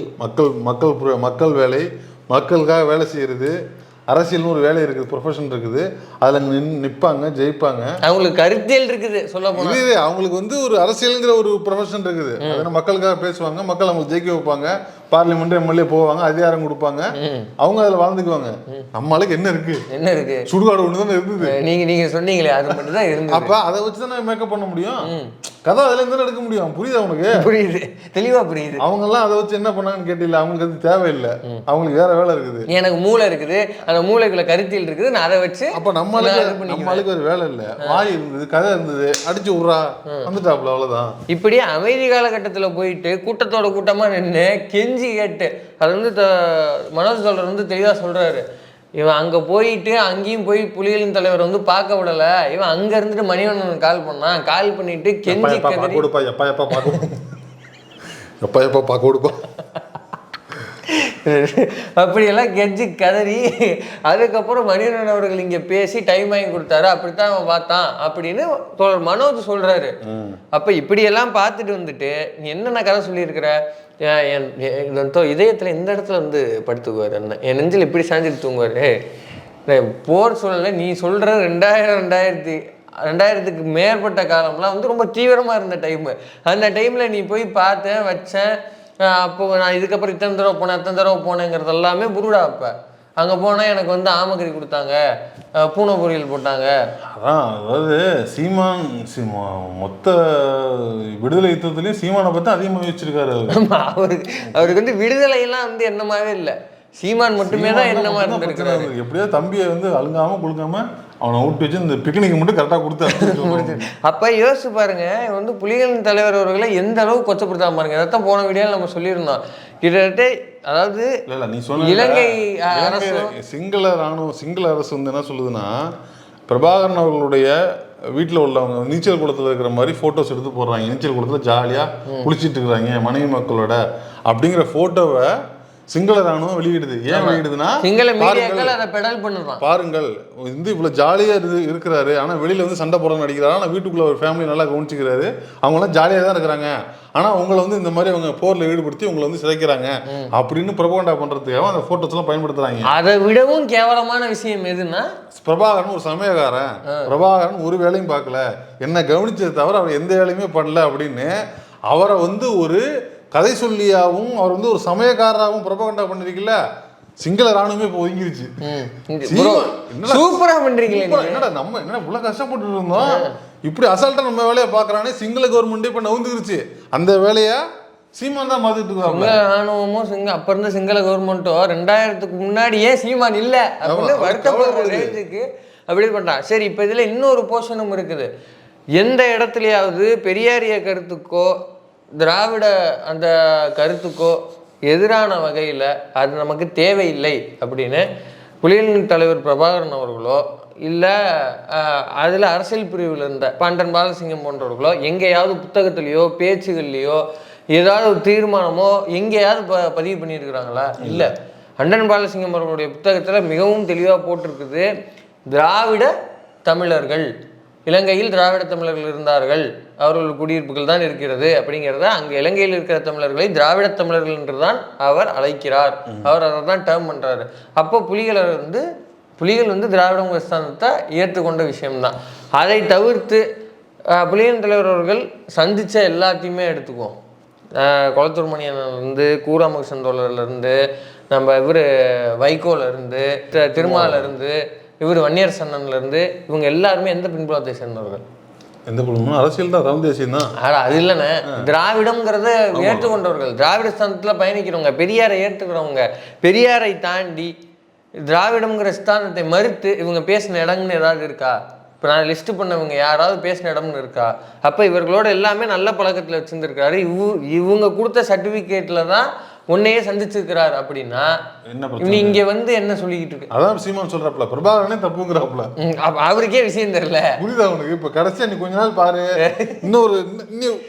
மக்கள் வேலை, மக்களுக்காக வேலை செய்யறது, அரசியல்னு ஒரு வேலை இருக்குது, ப்ரொஃபஷன் இருக்குது. அதில் நிற்பாங்க, ஜெயிப்பாங்க. அவங்களுக்கு கருத்தியல் இருக்குது. சொல்ல போனா அவங்களுக்கு வந்து ஒரு அரசியலுங்கிற ஒரு ப்ரொஃபஷன் இருக்குது. அதனால மக்களுக்காக பேசுவாங்க, மக்கள் அவங்களுக்கு ஜெயிக்க வைப்பாங்க, பார்லிமெண்ட் எம்எல்ஏ போவாங்க, அதிகாரம் கொடுப்பாங்க, அவங்க அதில் வாழ்ந்துக்குவாங்க. நம்மளுக்கு என்ன இருக்கு? சுடுகாடு ஒன்று தானே இருந்தது. நீங்க சொன்னீங்களே, அது மட்டும் தான் இருந்தது. அப்போ அதை வச்சு தான் மேக்கப் பண்ண முடியும். கதை அதுல இருந்து எடுக்க முடியும். புரியுது உனக்கு? புரியுது, தெளிவா புரியுது. அவங்க எல்லாம் அதை வச்சு என்ன பண்ணாங்கன்னு கேட்டில்ல, அவங்களுக்கு அது தேவையில்லை. அவங்களுக்கு வேற வேலை இருக்குது. எனக்கு மூளை இருக்குது, அந்த மூளைக்குள்ள கருத்தியல் இருக்குது, நான் அதை வச்சு. அப்ப நம்மளுக்கு ஒரு வேலை இல்லை, வாய் இருந்தது, கதை இருந்தது, அடிச்சு விட்றா வந்துட்டாப்ல, அவ்வளவுதான். இப்படி அமைதி காலகட்டத்துல போயிட்டு கூட்டத்தோட கூட்டமா நின்று கெஞ்சி கேட்டு, அது வந்து மனோஜ் தோழர் வந்து தெளிவா சொல்றாரு, இவன் அங்கே போயிட்டு அங்கேயும் போய் புலிகளின் தலைவர் வந்து பார்க்க விடல. இவன் அங்கே இருந்துட்டு மணிவண்ணன் கால் பண்ணான். கால் பண்ணிட்டு கெஞ்சி கதறி கொடுப்பா எப்பா பார்க்க கொடுப்பா அப்படியெல்லாம் கெஞ்சி கதறி அதுக்கப்புறம் மணிவண்ணன் அவர்கள் இங்கே பேசி டைம் வாங்கி கொடுத்தாரு. அப்படித்தான் அவன் பார்த்தான் அப்படின்னு மனோஜ் சொல்றாரு. அப்போ இப்படியெல்லாம் பார்த்துட்டு வந்துட்டு நீ என்னென்ன கதை சொல்லியிருக்கிற, இதயத்தில் இந்த இடத்துல வந்து படுத்துக்குவார், என் நெஞ்சில் இப்படி சாஞ்சிட்டு தூங்குவார். போர் சொல்லலை, நீ சொல்கிற 2000க்கு மேற்பட்ட காலம்லாம் வந்து ரொம்ப தீவிரமாக இருந்த டைமு. அந்த டைமில் நீ போய் பார்த்தேன் வச்சேன், அப்போ நான் இதுக்கப்புறம் இத்தனை தடவை போனேங்கிறது எல்லாமே புருடா. அப்போ அங்கே போனால் எனக்கு வந்து ஆமக்கறி கொடுத்தாங்க, பூனை பொரியல் போட்டாங்க. அதான் அதாவது சீமான் மொத்த விடுதலை யுத்தத்துலேயும் சீமானை பற்றி அதிகமாக வச்சிருக்காரு. அவருக்கு வந்து விடுதலையெல்லாம் வந்து என்னமாவே இல்லை, சீமான் மட்டுமே தான் என்னமா இருந்திருக்கிறாரு. எப்படியாவது தம்பியை வந்து அழுங்காம கொடுக்காம அவனை விட்டு வச்சு இந்த பிக்னிக் மட்டும் கரெக்டாக கொடுத்து. அப்போ யோசிச்சு பாருங்க, வந்து புலிகளின் தலைவர் அவர்களை எந்த அளவுக்கு கொச்சப்படுத்தாம பாருங்க. அதைத்தான் போன வீடியோவில் நம்ம சொல்லியிருந்தோம். கிட்டத்தட்ட அதாவது நீ சொன்ன இலங்கை அரசு சிங்கள அரசு வந்து என்ன சொல்லுதுன்னா, பிரபாகரன் அவர்களுடைய வீட்டில் உள்ளவங்க நீச்சல் குளத்தில் இருக்கிற மாதிரி ஃபோட்டோஸ் எடுத்து போடுறாங்க. நீச்சல் குளத்தில் ஜாலியாக குளிச்சுட்டு இருக்கிறாங்க மனைவி மக்களோட அப்படிங்கிற ஃபோட்டோவை சிங்கள ராணுவம் வெளியிடுது. ஏன் வெளியிடுதுன்னா, சிங்கள மீடியாக்கள் அதை பெடல் பண்ணுறாங்க. பாருங்கள் வந்து இவ்வளோ ஜாலியாக இருக்கிறாரு, ஆனால் வெளியில் வந்து சண்டை போடுறன்னு நடிக்கிறாரு, ஆனால் வீட்டுக்குள்ளே ஒரு ஃபேமிலி நல்லா கவனிச்சிக்கிறாரு, அவங்களாம் ஜாலியாக தான் இருக்கிறாங்க, ஆனால் உங்களை வந்து இந்த மாதிரி அவங்க போரில் ஈடுபடுத்தி உங்களை வந்து சிதைக்கிறாங்க அப்படின்னு ப்ரொபகண்டா பண்ணுறதுக்காக அந்த ஃபோட்டோஸ்லாம் பயன்படுத்துகிறாங்க. அதை விடவும் கேவலமான விஷயம் எதுன்னா, பிரபாகரன் ஒரு சமயக்காரன், பிரபாகரன் ஒரு வேலையும் பார்க்கல, என்ன கவனிச்சதை தவிர அவர் எந்த வேலையுமே பண்ணல அப்படின்னு அவரை வந்து ஒரு கதை சொல்லியாகவும் அவர் வந்து ஒரு சமயக்காரராகவும் ப்ரொபகண்டா பண்ணிருக்கல. சிங்கள ராணுவமே இப்போ ஒதுங்கிருச்சு. சூப்பரா பண்றீங்களே. என்னடா நம்ம என்ன இவ்வளவு கஷ்டப்பட்டு இருந்தோம், இப்படி அசால்ட்டா நம்ம வேலையை பாக்குறானே. சிங்கள கவர்மெண்ட் இப்ப நவுந்துருச்சு, அந்த வேலையா சீமான் தான் மாத்திட்டு இருக்காங்க. சிங்கள ராணுவமும் அப்ப இருந்த சிங்கள கவர்மெண்ட்டோ 2000க்கு முன்னாடியே சீமான் இல்ல அப்படின்னு வருத்தப்படுற ரேஞ்சுக்கு அப்படி பண்றான். சரி, இப்ப இதுல இன்னொரு போர்ஷனும் இருக்குது. எந்த இடத்துலயாவது பெரியாரிய கருத்துக்கோ திராவிட அந்த கருத்துக்கோ எதிரான வகையில் அது நமக்கு தேவையில்லை அப்படின்னு புலிகளின் தலைவர் பிரபாகரன் அவர்களோ இல்லை அதில் அரசியல் பிரிவில் இருந்த பாண்டன் பாலசிங்கம் போன்றவர்களோ எங்கேயாவது புத்தகத்துலேயோ பேச்சுகள்லையோ ஏதாவது ஒரு தீர்மானமோ எங்கேயாவது பதிவு பண்ணியிருக்கிறாங்களா? இல்லை. அண்டன் பாலசிங்கம் அவர்களுடைய புத்தகத்தில் மிகவும் தெளிவாக போட்டிருக்குது, திராவிட தமிழர்கள், இலங்கையில் திராவிட தமிழர்கள் இருந்தார்கள், அவர்கள் குடியிருப்புகள் தான் இருக்கிறது அப்படிங்கிறத, அங்கே இலங்கையில் இருக்கிற தமிழர்களை திராவிட தமிழர்கள் என்று தான் அவர் அழைக்கிறார், அவர் அதை தான் டேர்ம் பண்ணுறாரு. அப்போ புலிகள் வந்து திராவிட ஸ்தானத்தை ஏற்றுக்கொண்ட விஷயம்தான். அதை தவிர்த்து புலிகளின் தலைவர் அவர்கள் சந்தித்த எல்லாத்தையுமே எடுத்துக்குவோம். கொளத்தூர் மணியன்லேருந்து, கூராமகிருஷ்ணன் தோழர்லேருந்து, நம்ம இவர் வைகோலேருந்து, திருமாலேருந்து, இவர் வன்னியர் சன்னன்லேருந்து, இவங்க எல்லாருமே எந்த பின்புலத்தை சேர்ந்தவர்கள்? எந்த குழுமம்? அரசியல் தான், தமிழ் தேசியம் தான். அது இல்லைண்ணே, திராவிடம்ங்கிறத ஏற்றுக்கொண்டவர்கள், திராவிட ஸ்தானத்தில் பயணிக்கிறவங்க, பெரியாரை ஏற்றுக்கிறவங்க. பெரியாரை தாண்டி திராவிடம்ங்கிற ஸ்தானத்தை மறுத்து இவங்க பேசின இடம்னு ஏதாவது இருக்கா? இப்போ நான் லிஸ்ட்டு பண்ணவங்க யாராவது பேசின இடம்னு இருக்கா? அப்போ இவர்களோட எல்லாமே நல்ல பழக்கத்தில் வச்சுருந்துருக்காரு. இவங்க கொடுத்த சர்டிஃபிகேட்டில் தான் உன்னையே சந்திச்சிருக்கிறார் அப்படின்னா நீ இங்க வந்து என்ன சொல்லிக்கிட்டு இருக்கு? அதான் சீமான் சொல்றாப்ல, பிரபாகரனே தப்புங்கிறாப்ல. அவருக்கே விஷயம் தெரியல, புரியுதா அவனுக்கு? இப்ப கடைசியா நீ கொஞ்ச நாள் பாரு, இன்னொரு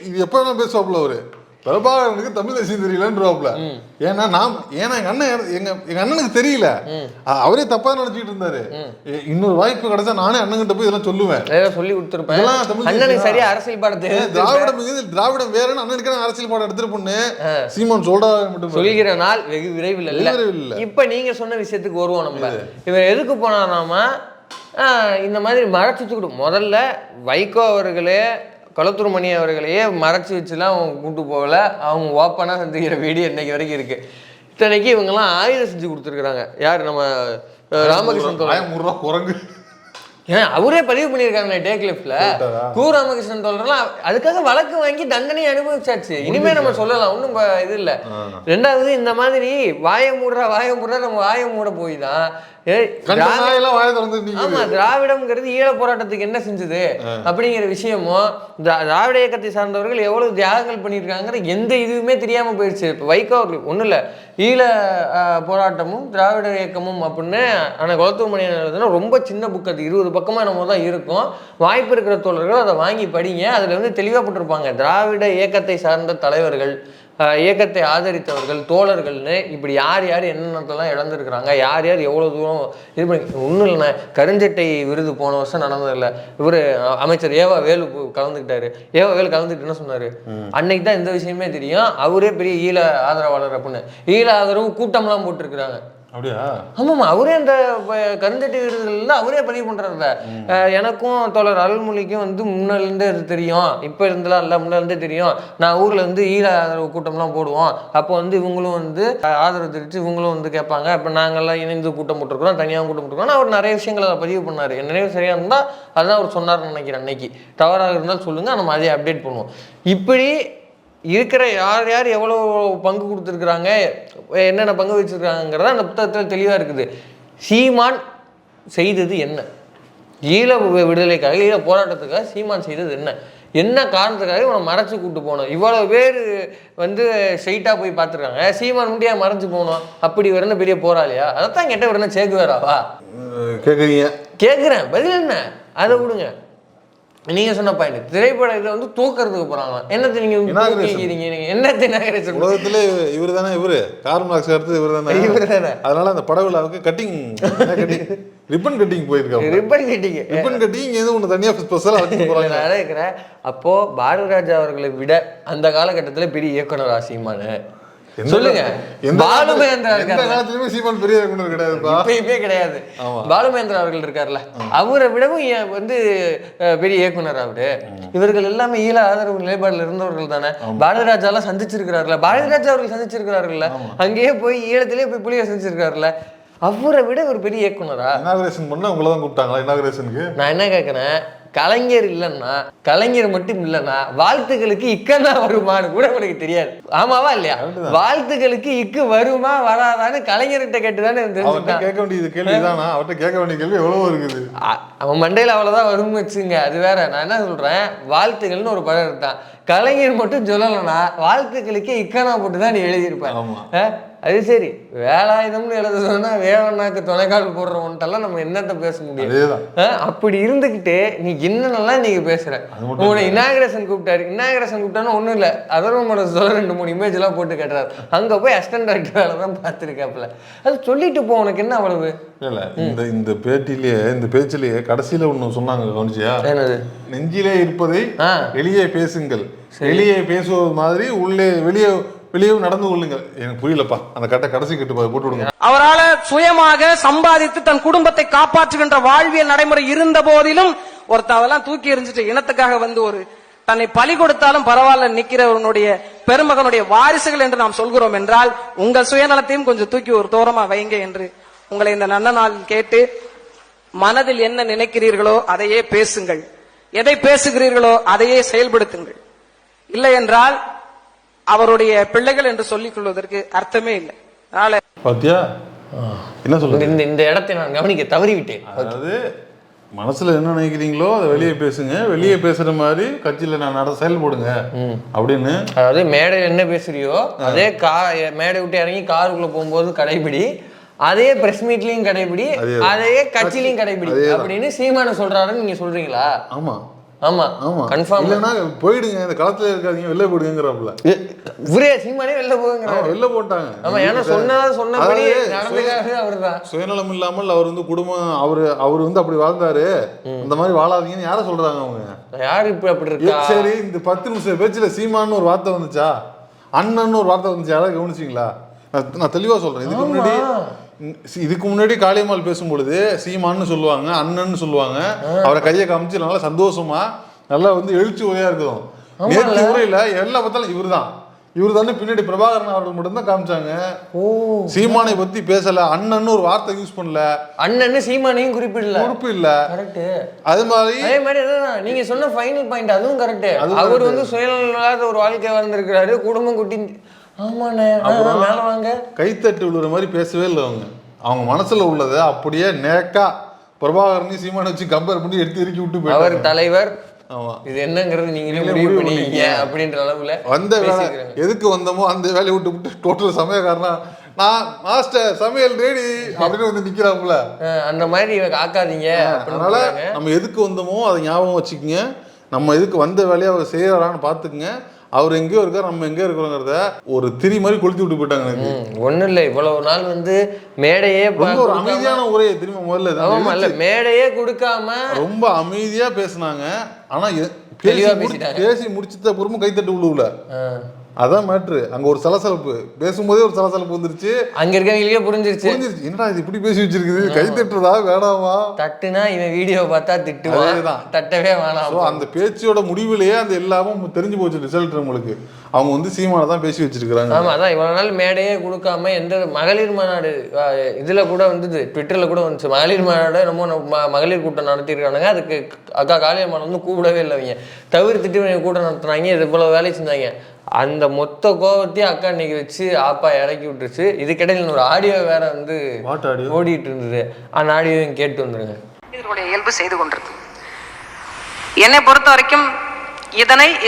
இது எப்ப வேணா பேசுவாப்ல அவரு, பிரபாகரனுக்கு தமிழ் தேசியம் தெரியலன்றாப்ல. ஏன்னா எங்க அண்ணனுக்கு தெரியல, அவரே தப்பா நினைச்சிட்டு இருந்தாரு. இன்னொரு வாய்ப்பு கிடைச்சா நானே அண்ணன்கிட்ட போய் இதெல்லாம் சொல்லுவேன், சொல்லி கொடுத்துருப்பேன். சரியா அரசியல் பாடத்தை திராவிடம் வேறன்னு அண்ணனுக்கு அரசியல் பாடம் எடுத்துட்டு பொண்ணு சீமான் சொல்றாரு சொல்லிக்கிற நாள் வெகு விரைவில் இல்ல. இப்ப நீங்க சொன்ன விஷயத்துக்கு வருவோம். நம்ம இவர் எதுக்கு போனாராமா, இந்த மாதிரி மறைச்சு முதல்ல வைகோ அவர்களே கொளத்தூர் மணி அவர்களையே மறைச்சி வச்சுலாம் அவங்க கூப்பிட்டு போகல, அவங்க ஓப்பனாக சந்திக்கிற வீடியோ இன்னைக்கு வரைக்கும் இருக்கு. இத்தனைக்கு இவங்கெல்லாம் ஆயுதம் செஞ்சு கொடுத்துருக்குறாங்க. யார்? நம்ம ராமகிருஷ்ணன் குரங்கு. ஏன்னா அவரே பதிவு பண்ணியிருக்காங்க டேக் லிஃப்ட்ல. ராமகிருஷ்ணன் தோழர்லாம் அதுக்காக வழக்கு வாங்கி தண்டனை அனுபவிச்சாச்சு. இனிமே நம்ம சொல்லலாம், ஒன்றும் இது இல்லை. ரெண்டாவது, இந்த மாதிரி வாய மூடுறா நம்ம வாய மூட போய் தான் நாயெல்லாம் வாயை திறந்து நிக்குது. ஆமா, திராவிடம்ங்கிறது ஈழ போராட்டத்துக்கு என்ன செஞ்சது அப்படிங்கிற விஷயமும் திராவிட இயக்கத்தை சார்ந்தவர்கள் எவ்வளவு தியாகங்கள் பண்ணியிருக்காங்கிற எந்த இதுவுமே தெரியாம போயிடுச்சு. இப்போ வைகோ அவர்கள் ஒன்றும் இல்லை, ஈழ போராட்டமும் திராவிட இயக்கமும் அப்படின்னு ஆனால் குலத்துவமணி ரொம்ப சின்ன புக், அது 20 பக்கமாக நம்ம தான் இருக்கும். வாய்ப்பு இருக்கிற தோழர்கள் அதை வாங்கி படிங்க. அதில் வந்து தெளிவாக போட்டிருப்பாங்க திராவிட இயக்கத்தை சார்ந்த தலைவர்கள், இயக்கத்தை ஆதரித்தவர்கள், தோழர்கள்னு இப்படி யார் யார் என்னென்னலாம் இழந்திருக்கிறாங்க, யார் யார் எவ்வளோ தூரம் இது பண்ணி. ஒன்றும் இல்லைண்ணே, கருஞ்சட்டை விருது போன வருஷம் நடந்ததில்லை. இவர் அமைச்சர் ஏவா வேலு கலந்துக்கிட்டாரு. ஏவா வேலு கலந்துக்கிட்டு என்ன சொன்னார், அன்னைக்கு தான் இந்த விஷயமே தெரியும், அவரே பெரிய ஈழ ஆதரவாளர் அப்படின்னு. ஈழ ஆதரவு கூட்டம்லாம் போட்டிருக்கிறாங்க. அப்படியா? ஆமாம்மா, அவரே அந்த கருந்தட்டி விருதுகள்ல அவரே பதிவு பண்றாருல. எனக்கும் தோழர் அருள்மொழிக்கும் வந்து முன்னாலேருந்தே அது தெரியும், இப்போ இருந்தெல்லாம் இல்லை, முன்னாலேருந்தே தெரியும். நான் ஊர்ல வந்து ஈழ ஆதரவு கூட்டம்லாம் போடுவோம், அப்போ வந்து இவங்களும் வந்து ஆதரவு தெரிவித்து இவங்களும் வந்து கேட்பாங்க, இப்போ நாங்கள்லாம் இணைந்து கூட்டம் போட்டிருக்கிறோம், தனியாக கூட்டம் போட்டிருக்கோம். அவர் நிறைய விஷயங்களை அதை பதிவு பண்ணார். என் நினைவு சரியாக இருந்தால் அதான் அவர் சொன்னார்னு நினைக்கிறேன். அன்னைக்கு தவறாக இருந்தாலும் சொல்லுங்க, நம்ம அதே அப்டேட் பண்ணுவோம். இப்படி இருக்கிற யார் யார் எவ்வளோ பங்கு கொடுத்துருக்குறாங்க, என்னென்ன பங்கு வச்சுருக்காங்கிறத அந்த புத்தகத்தில் தெளிவாக இருக்குது. சீமான் செய்தது என்ன, ஈழ விடுதலைக்காக, ஈழ போராட்டத்துக்காக சீமான் செய்தது என்ன, என்ன காரணத்துக்காக இவனை மறைச்சு கூப்பிட்டு போகணும். இவ்வளோ பேர் வந்து ஸ்ட்ரைட்டாக போய் பார்த்துருக்காங்க, சீமான் முண்டியா மறைச்சு போகணும் அப்படி வரணும் பெரிய போராளியா? அதைத்தான் கேட்ட வரணும் சேக்குவேராவா கேட்குறீங்க? கேட்குறேன், பதில் என்ன அதை விடுங்க. நீங்க சொன்ன பாயிண்ட், திரைப்பட இதில் வந்து தூக்கிறதுக்கு போறாங்க. என்னத்தை நீங்க கேட்கிறீங்க, நீங்க என்னத்தை இனாகரேஷன்? உலகத்துல இவர் தானே, இவரு கார்ல் மார்க்ஸ் அடுத்து இவர் தானே. அதனால அந்த பட விழாவுக்கு கட்டிங் ரிப்பன் கட்டிங் போயிருக்காங்க. ரிப்பன் கட்டிங் எதுவும் ஒன்று தனியா ஸ்பெஷலாக வச்சு போறாங்க. நான் இருக்கிறேன். அப்போ பாரதிராஜா அவர்களை விட அந்த காலகட்டத்தில் பெரிய இயக்குனர் சீமானு சொல்லுங்க. பாலுமேந்திரா காலத்துலயுமே சீமான் பெரிய இயக்குனர் கிடையாதுப்பா, இப்பயுமே கிடையாது. பாலுமேந்திரா அவர்கள் இருக்காருல்ல, அவரை விடவும் வந்து பெரிய இயக்குனர் அவரு. இவர்கள் எல்லாமே ஈழ ஆதரவு நிலைப்பாடுல இருந்தவர்கள் தானே. பாரதிராஜா எல்லாம் சந்திச்சிருக்கிறாருல, பாரதிராஜா அவர்கள் சந்திச்சிருக்கிறாருல்ல, அங்கேயே போய் ஈழத்திலேயே போய் புலியை சந்திச்சிருக்காருல்ல. அவரை விட ஒரு பெரிய இயக்குனரா? இனாகரேஷன் பண்ண உங்களை தான் கூப்பிட்டாங்களா இனாகரேஷனுக்கு? நான் என்ன கேட்கிறேன், கலைஞர் இல்லைன்னா, கலைஞர் மட்டும் இல்லைன்னா வாழ்த்துக்களுக்கு இக்கன்னா வருமானு கூட எனக்கு தெரியாது. ஆமாவா இல்லையா? வாழ்த்துக்களுக்கு இக்கு வருமா வராதான்னு கலைஞர்கிட்ட கேட்டுதானே கேட்க வேண்டியது கேள்விதானா? அவர்கிட்ட கேட்க வேண்டிய கேள்வி எவ்வளவோ இருக்குது. அவன் மண்டையில அவ்வளவுதான் வரும் வச்சுங்க, அது வேற. நான் என்ன சொல்றேன், வாழ்த்துக்கள்னு ஒரு படம் எடுத்தான், கலைஞர் மட்டும் சொல்லலைன்னா வாழ்த்துக்களுக்கு இக்கனா போட்டு தான் நீ எழுதியிருப்பேன். அது சரி, வேலாயுதம்னு எழுத சொன்னா வேவண்ணாக்கு துணைக்கால் போடுறவன்ட்டெல்லாம் நம்ம என்னத்த பேச முடியும்? அப்படி இருந்துகிட்டு நீ என்னென்னலாம் நீங்க பேசுற. உங்களை இனாகரேஷன் கூப்பிட்டாரு, இனாகரேஷன் கூப்பிட்டான்னு ஒண்ணும் இல்லை, அதர்வமோட சொல்ல 2-3 இமேஜ் எல்லாம் போட்டு கட்டுறாரு. அங்க போய் அசிஸ்டன்ட் டைரக்டர் வேலை தான் பார்த்துருக்காப்புல. அது சொல்லிட்டு போ, உனக்கு என்ன அவ்வளவு? இல்ல இந்த பேட்டிலேயே, இந்த பேச்சிலேயே கடைசியில ஒண்ணு சொன்னாங்க, கவனிச்சியா? என்னது? நெஞ்சிலே இருப்பதை வெளியே பேசுங்கள், வெளியே பேசுவது மாதிரி உள்ளே வெளியே நடந்து கொள்ளுங்கள். எனக்கு புரியலப்பா, அந்த கடைசி கட்டு போட்டு விடுங்க. அவரால் சுயமாக சம்பாதித்து தன் குடும்பத்தை காப்பாற்றுகின்ற வாழ்வியல் நடைமுறை இருந்த போதிலும் ஒருத்தன் அதெல்லாம் தூக்கி எறிஞ்சிட்டு இனத்துக்காக வந்து ஒரு தன்னை பலி கொடுத்தாலும் பரவாயில்ல நிக்கிறவனுடைய பெருமகனுடைய வாரிசுகள் என்று நாம் சொல்கிறோம் என்றால், உங்கள் சுயநலத்தையும் கொஞ்சம் தூக்கி ஒரு தோரமா வைங்க என்று உங்களை இந்த நல்ல நாள் கேட்டு, மனதில் என்ன நினைக்கிறீர்களோ அதையே பேசுங்கள், எதை பேசுகிறீர்களோ அதையே செயல்படுத்துங்கள். இல்லை என்றால் அவருடைய பிள்ளைகள் என்று சொல்லிக் கொள்வதற்கு அர்த்தமே இல்லை. அதனால பாத்தியா என்ன சொல்றது, இந்த இடத்தை நான் கவனிக்க தவறிவிட்டேன். அதாவது மனசுல என்ன நினைக்கிறீங்களோ அதை வெளியே பேசுங்க, வெளியே பேசுற மாதிரி கட்சியில நான் செயல்படுங்க அப்படின்னு. அதாவது மேடையில் என்ன பேசுறியோ அதே மேடை விட்டு இறங்கி காருக்குள்ள போகும்போது கடைபிடி, அதே பிரஸ் மீட்லயும் கடைபிடி, அதே கட்சியிலையும் கடைபிடி அப்படின்னு சீமான சொல்றாருன்னு நீங்க சொல்றீங்களா? ஆமா ஆமா ஆமா கன்ஃபார்ம். இல்லைன்னா போயிடுங்க, இந்த களத்துல இருக்காதீங்க, வெளில போயிடுங்கிறாப்புல. ஒரே சீமானே வெளில போகுங்க, வெளில போட்டாங்க. ஆமா, ஏன்னா சொன்னபடி நடந்துக்காக அவர்தான். சுயநலம் இல்லாமல் அவர் வந்து குடும்பம், அவர் வந்து அப்படி வாழ்ந்தாரு, இந்த மாதிரி வாழாதீங்கன்னு யார சொல்றாங்க அவங்க? யாரு இப்ப அப்படி இருக்கா? சரி, இந்த 10 நிமிஷம் பேச்சுல சீமான்னு ஒரு வார்த்தை வந்துச்சா, அண்ணன் ஒரு வார்த்தை வந்துச்சு, யாராவது கவனிச்சிங்களா? நான் தெளிவா சொல்றேன். இதுக்கு முன்னாடி காளியம்மாள் பேசும்பொழுது சீமான்னு சொல்லுவாங்க, அண்ணன்னு சொல்லுவாங்க, அவரை கையை காமிச்சு நல்லா சந்தோஷமா நல்லா வந்து எழுச்சி உரையா இருக்கும். நேற்று உரையில எல்லாம் பார்த்தாலும் இவர் தானே பின்னாடி பிரபாகரன் அவர்கள் மட்டும்தான் காமிச்சாங்க. சீமானை பத்தி பேசல, அண்ணன்னு ஒரு வார்த்தை யூஸ் பண்ணல, அண்ணன்னு சீமானையும் குறிப்பிடல. கரெக்ட். அதே மாதிரி நீங்க சொன்ன ஃபைனல் பாயிண்ட், அதுவும் கரெக்ட். அவர் வந்து சுயநலம் ஒரு வாழ்க்கை வாழ்ந்திருக்கிறாரு, குடும்பம் குட்டி. ஆமாண்ணே, மேல வாங்க. கைத்தட்டு விழுற மாதிரி பேசவே இல்லை அவங்க. அவங்க மனசுல உள்ளதை அப்படியே நேக்கா பிரபாகரனையும் சீமானை வச்சு கம்பேர் பண்ணி எடுத்து இறக்கி விட்டு போயிட்டாங்க. அவர் தலைவர், ஆமா, இது என்னங்கிறது நீங்களே முடிவு பண்ணிக்கீங்க அப்படின்ற அளவுல வந்த வேலை எதுக்கு வந்தோமோ அந்த வேலையை விட்டு விட்டு டோட்டல் சமயக்காரனா நான் மாஸ்டர் சமையல் ரெடி அப்படின்னு வந்து நிக்கிறாப்புல. அந்த மாதிரி ஆக்காதீங்க. அதனால நம்ம எதுக்கு வந்தோமோ அதை ஞாபகம் வச்சுக்கோங்க. நம்ம எதுக்கு வந்த வேலையை அவர் செய்யறான்னு பாத்துக்குங்க. அவர் எங்கேயோ இருக்கார், நம்ம எங்கேயோ இருக்கிறோங்கிறத ஒரு திரி மாதிரி கொளுத்தி விட்டு போயிட்டாங்க. ஒன்றும் இல்லை, இவ்வளவு நாள் வந்து மேடையே ஒரு அமைதியான உரையை திரும்ப முதல்ல மேடையே கொடுக்காம ரொம்ப அமைதியா பேசினாங்க. ஆனா பேசிட்டாங்க. பேசி முடிச்சத பொறுமை கைத்தட்டு விழுவுல. அதான் மேட்ரு. அங்க ஒரு சலசலப்பு, பேசும்போதே ஒரு சலசலப்பு வந்துருச்சு. அங்க இருக்கவங்களுக்கே புரிஞ்சிருச்சு, என்னடா இது இப்படி பேசி வச்சிருக்குது, கை தட்டுறதா வேணாமா? தட்டுனா இவன் வீடியோ பார்த்தா திட்டுவான், தட்டவே வேணாம். அந்த பேச்சோட முடிவுலயே அந்த எல்லாமும் தெரிஞ்சு போச்சு ரிசல்ட் உங்களுக்கு. அவங்க வந்து சீமானை தான் பேசி வச்சிருக்காங்க. ஆமா, அதான் இவ்வளவு நாள் மேடையே கொடுக்காம எந்த மகளிர் மாநாடு இதுல கூட வந்தது, ட்விட்டர்ல கூட வந்துச்சு, மகளிர் மாநாடு நம்ம மகளிர் கூட்டம் நடத்திருக்கானுங்க, அதுக்கு அக்கா காளியம்மாள் வந்து கூப்பிடவே இல்லை. அவங்க தவிர்த்துட்டு கூட்டம் நடத்துனாங்க, இது இவ்வளவு வேலை செஞ்சாங்க. அந்த மொத்த கோபத்தையும் அக்கா இன்னைக்கு வச்சு ஆப்பா இறக்கி விட்டுருச்சு. இதுக்கிடையில் ஒரு ஆடியோ வேற வந்து ஓடிட்டு இருந்தது, அந்த ஆடியோவையும் கேட்டு வந்துருங்க. இதனுடைய இயல்பு செய்து கொண்டிருக்கு. என்னை பொறுத்த வரைக்கும்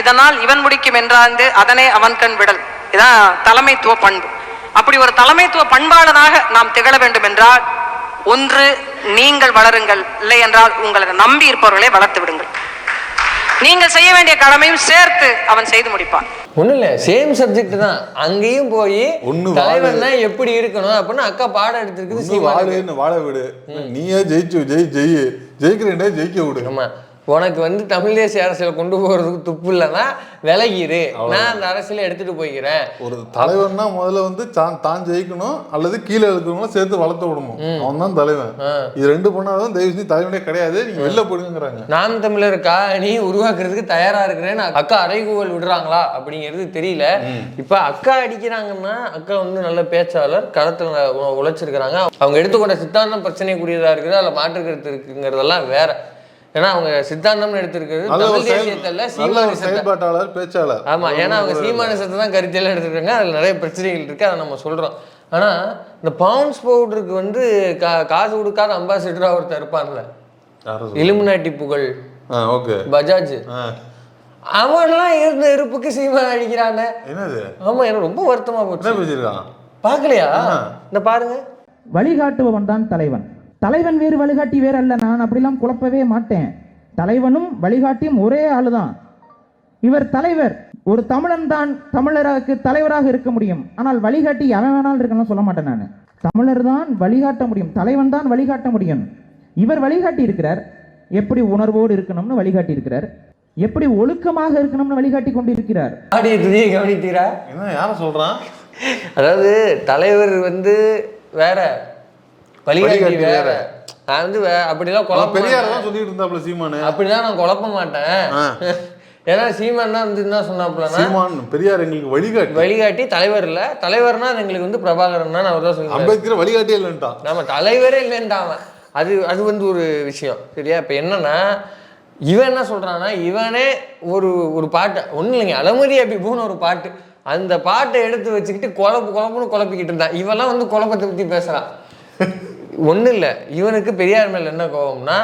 இதனால் இவன் முடிக்கும் என்றாந்து அதனை அவன் கண் விடல், இதான் தலைமைத்துவ பண்பு. அப்படி ஒரு தலைமைத்துவ பண்பாளனாக நாம் திகழ வேண்டும் என்றால், ஒன்று நீங்கள் வளருங்கள், இல்லை என்றால் உங்களை நம்பி இருப்பவர்களை வளர்த்து விடுங்கள். நீங்கள் செய்ய வேண்டிய கடமையும் சேர்த்து அவன் செய்து முடிப்பான். ஒன்றும் இல்லை, சேம் சப்ஜெக்ட் தான். அங்கேயும் போய் தலைவன் தான் எப்படி இருக்கணும் அப்படின்னு அக்கா பாடம் எடுத்துருக்குது. வாழ விடு, நீயே ஜெயிக்கிறேன் ஜெயிக்க விடு. ஆமா, உனக்கு வந்து தமிழ் தேசிய அரசியலை கொண்டு போறதுக்கு துப்பு இல்லைன்னா விலகிரு, நான் அந்த அரசியலை எடுத்துட்டு போய்க்கிறேன். ஒரு தலைவர்னா முதல்ல வந்து தான் ஜெயிக்கணும் அல்லது கீழே இருக்கிறவங்களும் சேர்த்து வளர்த்து விடணும். அவன் தான் தலைவன். இது ரெண்டு பண்ணாதான் தயவு செஞ்சு தலைவனே கிடையாது, நீங்க வெளில போடுங்கிறாங்க. நாம் தமிழருக்கா நீ உருவாக்குறதுக்கு தயாரா இருக்கிறேன்னு அக்கா அறைகூவல் விடுறாங்களா அப்படிங்கிறது தெரியல. இப்ப அக்கா அடிக்கிறாங்கன்னா அக்கா வந்து நல்ல பேச்சாளர், களத்துல உழைச்சிருக்கிறாங்க. அவங்க எடுத்துக்கொண்ட சித்தாந்தம் பிரச்சனைக்குரியதா இருக்குது, அதில் மாற்று கருத்து இருக்குங்கிறதெல்லாம் வேற. ஏன்னா அவங்க சித்தாந்தம்னு எடுத்திருக்கிறது தமிழ் தேசியத்துல செயல்பாட்டாளர், பேச்சாளர். ஆமா, ஏன்னா அவங்க சீமானிசத்தை தான் கருத்தியெல்லாம் எடுத்துருக்காங்க. அதுல நிறைய பிரச்சனைகள் இருக்கு, அதை நம்ம சொல்றோம். ஆனா இந்த பவுன்ஸ் பவுடருக்கு வந்து காசு கொடுக்காத அம்பாசிடரா ஒருத்தர் இருப்பான்ல, இலுமினாட்டி புகழ், பஜாஜ், அவன்லாம் இருந்த இருப்புக்கு சீமான் அடிக்கிறாங்க. ஆமா, எனக்கு ரொம்ப வருத்தமா போச்சு. பாக்கலையா? இந்த பாருங்க, வழிகாட்டுபவன் தான் தலைவன். தலைவன் வேறு வழிகாட்டி வேறு அல்ல. நான் அப்படிலாம் குழப்பவே மாட்டேன். தலைவனும் வழிகாட்டியும் ஒரே ஆளுதான். இவர் தலைவர். ஒரு தமிழன் தான் தமிழருக்கு தலைவராக இருக்க முடியும். ஆனால் வழிகாட்டி அவன் வேணாலும் இருக்கணும் சொல்ல மாட்டேன். நான் தமிழர் தான் வழிகாட்ட முடியும், தலைவன் தான் வழிகாட்ட முடியும். இவர் வழிகாட்டி இருக்கிறார், எப்படி உணர்வோடு இருக்கணும்னு வழிகாட்டி இருக்கிறார், எப்படி ஒழுக்கமாக இருக்கணும்னு வழிகாட்டி கொண்டு இருக்கிறார். கவனித்தீரா? யார சொல்றான்? அதாவது தலைவர் வந்து வேற, வழிகாட்டி வேற. நான் வந்து அப்படிலாம் குழப்பம், பெரியார் தான் சொல்லிட்டு இருந்தாப்ல சீமானு. அப்படிதான் நான் குழப்ப மாட்டேன். ஏன்னா சீமான் தான் வந்து என்ன சொன்னாப்ல, சீமான் பெரியார் எங்களுக்கு வழிகாட்டி தலைவர் இல்ல, தலைவர்னா எங்களுக்கு வந்து பிரபாகரன் தான் அவர் தான் சொல்லுவாங்க. அம்பேத்கர் வழிகாட்டியே இல்லைன்ட்டான். நம்ம தலைவரே இல்லைன்ட்டான். அது வந்து ஒரு விஷயம் சரியா. இப்ப என்னன்னா இவன் என்ன சொல்றான்னா, இவனே ஒரு பாட்டு ஒண்ணு இல்லைங்க, அலமதி அபிபூன்னு ஒரு பாட்டு, அந்த பாட்டை எடுத்து வச்சுக்கிட்டு குழப்புன்னு குழப்பிக்கிட்டு இருந்தான். இவெல்லாம் வந்து குழப்பத்தை பத்தி பேசுறான். ஒன்றும் இல்லை, இவனுக்கு பெரியார் மேல என்ன கோபம்னா,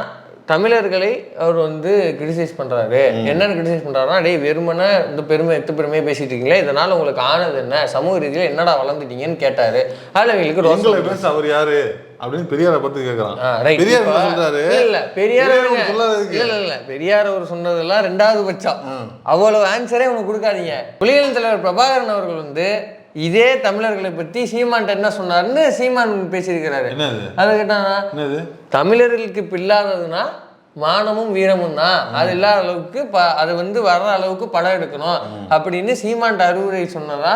தமிழர்களை அவர் வந்து கிரிட்டிசைஸ் பண்றாரு. என்னன்னு கிரிட்டிசைஸ் பண்றாருன்னா, டே வெறுமனே இந்த பெருமையை பேசிட்டு இருக்கீங்களே, இதனால உங்களுக்கு ஆனது என்ன, சமூக ரீதியில என்னடா வளர்ந்துட்டீங்கன்னு கேட்டாரு. அதுல இவங்களுக்கு அவர் யாரு அப்படின்னு பெரியாரை பத்தி கேட்கறான். பெரியார் அவர் சொன்னதெல்லாம் ரெண்டாவது பட்சம், அவ்வளவு ஆன்சரே உனக்கு கொடுக்காதீங்க. புலிகளின் தலைவர் பிரபாகரன் அவர்கள் வந்து இதே தமிழர்களை பத்தி சீமான் என்ன சொன்னாருன்னு சீமான் பேசியிருக்கிறாரு. அதை கேட்டா, தமிழர்களுக்கு இப்ப இல்லாததுன்னா மானமும் வீரமும் தான், அது இல்லாத அளவுக்கு அது வந்து வர்ற அளவுக்கு படம் எடுக்கணும் அப்படின்னு சீமான் அறிவுரை சொன்னதா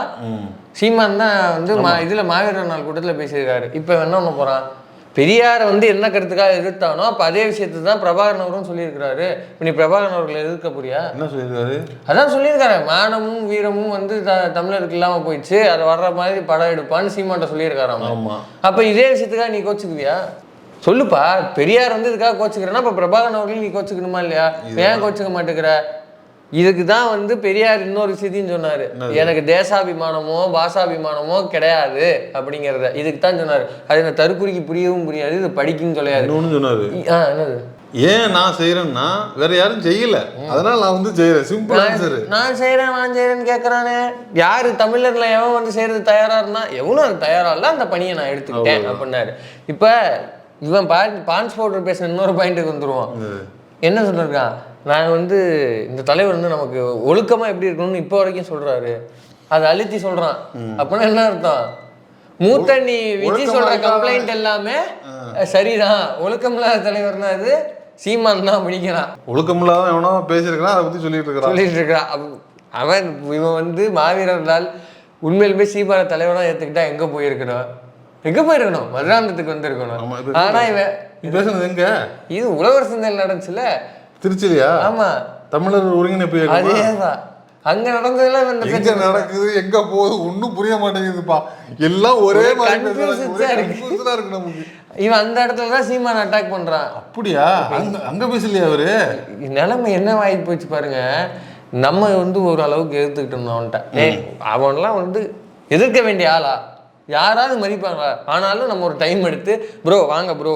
சீமான் தான் வந்து இதுல மாவீரர் நாள் கூட்டத்துல பேசியிருக்காரு. இப்ப என்ன பண்ண போறான், பெரியாரை வந்து என்ன கருத்துக்காக எதிர்த்தானோ அப்போ அதே விஷயத்தை தான் பிரபாகரன் அவரும் சொல்லியிருக்கிறாரு. இப்போ நீ பிரபாகரன் அவர்களை எதிர்க்க போறியா? என்ன சொல்லியிருக்காரு? அதான் சொல்லியிருக்காரு, மானமும் வீரமும் வந்து தமிழருக்கு இல்லாமல் போயிடுச்சு, அதை வர்ற மாதிரி படம் எடுப்பான்னு சீமான்ட்ட சொல்லியிருக்காராம். ஆமாம். அப்போ இதே விஷயத்துக்காக நீ கோச்சுக்குவியா? சொல்லுப்பா. பெரியார் வந்து இதுக்காக கோச்சுக்கிறேன்னா இப்போ பிரபாகரன் அவர்களையும் நீ கோச்சுக்கணுமா இல்லையா? ஏன் கோச்சுக்க மாட்டேங்கிற? இதுக்கு தான் வந்து பெரியார் இன்னொரு விஷயத்தையும் சொன்னாரு, எனக்கு தேசாபிமானமோ பாஷாபிமானமோ கிடையாது அப்படிங்கிறத. இதுக்கு தான் சொன்னாரு. அது எனக்கு தற்குறிக்கு புரியவும் புரியாது, இது படிக்கும் கிடையாது. இன்னொன்னு சொன்னாரு, என்னது, ஏன் நான் செய்யறேன்னா வேற யாரும் செய்யல, அதனால நான் வந்து செய்யறேன். Simple answer. நான் செய்யறேன்னு கேட்கறானே. யாரு தமிழர்ல எவன் வந்து செய்யறது தயாரா இருந்தா, எவனும் அது தயாரா இல்ல, அந்த பணியை நான் எடுத்துக்கிட்டேன் அப்படின்னாரு. இப்ப இவன் பான்ஸ் பவுடர் பேசுன இன்னொரு பாயிண்ட்டுக்கு வந்துருவான். என்ன சொல்லிருக்கான், நான் வந்து இந்த தலைவர் வந்து நமக்கு ஒழுக்கமா எப்படி இருக்கணும்னு இப்போ வரைக்கும் சொல்றாரு, அதை அழுத்தி சொல்றான். அப்படின்னா என்ன அர்த்தம், மூத்த நீ விஜய் சொல்ற கம்ப்ளைண்ட் எல்லாமே சரிதான், ஒழுக்கம் இல்லாத தலைவர்னா அது சீமான் தான் பிடிக்கிறான். ஒழுக்கம் இல்லாத எவனோ பேசியிருக்கான், அதை பத்தி சொல்லிட்டு இருக்கிறான். அவன் இவன் வந்து மாவீரர்களால் உண்மையிலுமே சீமான தலைவனா ஏத்துக்கிட்டா எங்க போயிருக்கணும், மதுராந்தத்துக்கு வந்திருக்கணும். ஆனா இவன் பேசுனது எங்க, இது உழவர் சந்தையில் நடந்துச்சுல, திருச்சிலையா? ஆமா, தமிழர் ஒருங்கிணைப்பு. அதேதான், அங்க நடந்ததெல்லாம் எங்க நடக்குது, எங்க போகுது ஒன்னும் புரிய மாட்டேங்குதுப்பா. எல்லாம் ஒரே மாதிரி இருக்கு நமக்கு. இவன் அந்த இடத்துலதான் சீமான் அட்டாக் பண்றான். அப்படியா? அங்க பேசலையா அவரு? நிலைமை என்ன ஆகி போச்சு பாருங்க. நம்ம வந்து ஒரு அளவுக்கு எதிர்த்துக்கிட்டு இருந்தோம் அவன்கிட்ட. அவன்லாம் வந்து எதிர்க்க வேண்டிய ஆளா? யாராவது மதிப்பாங்களா? ஆனாலும் நம்ம ஒரு டைம் எடுத்து, ப்ரோ வாங்க ப்ரோ,